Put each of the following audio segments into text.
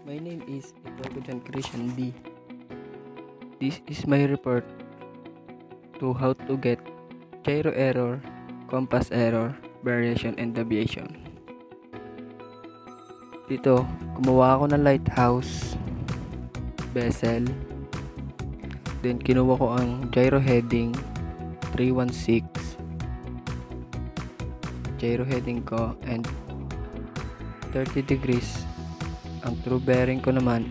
My name is Itogujan Christian B. This is my report to how to get gyro error, compass error, variation, and deviation. Dito, gumawa ako ng lighthouse, bezel, then kinuha ko ang gyro heading 316, gyro heading ko, and 30 degrees ang true bearing ko naman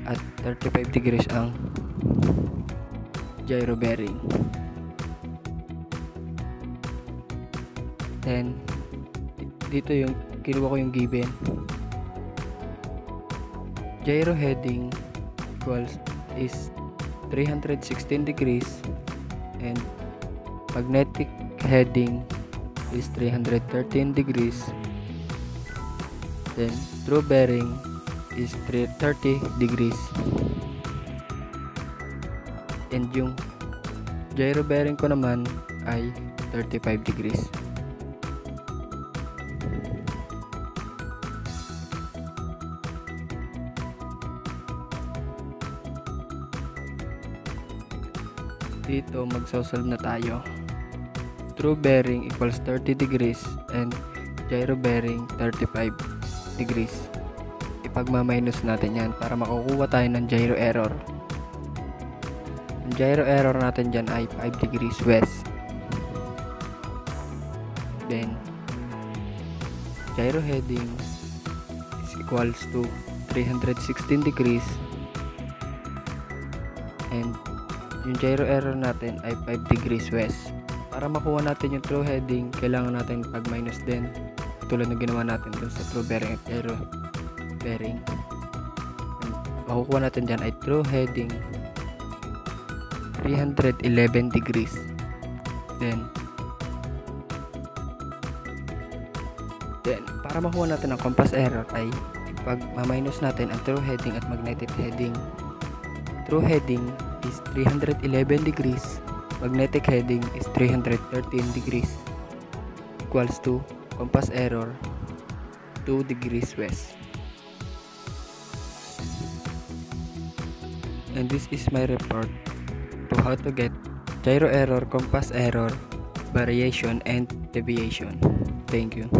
at 35 degrees ang gyro bearing. Then dito yung kinuha ko yung given. Gyro heading is 316 degrees and magnetic heading is 313 degrees. Then true bearing is 30 degrees. And yung gyro bearing ko naman ay 35 degrees. Dito magsosolve na tayo. True bearing equals 30 degrees and gyro bearing 35 degrees. Ipagmaminus natin yan para makukuha tayo ng gyro error. Ang gyro error natin dyan ay 5 degrees west. Then gyro heading is equals to 316 degrees and yung gyro error natin ay 5 degrees west. Para makuha natin yung true heading, kailangan natin pag-minus din tulad ng ginawa natin dun sa true bearing at gyro bearing. And makukuha natin dyan ay true heading 311 degrees. Then para makuha natin ang compass error ay pag-minus natin ang true heading at magnetic heading. True heading is 311 degrees, magnetic heading is 313 degrees, equals to compass error 2 degrees west. And this is my report to how to get gyro error, compass error, variation, and deviation. Thank you.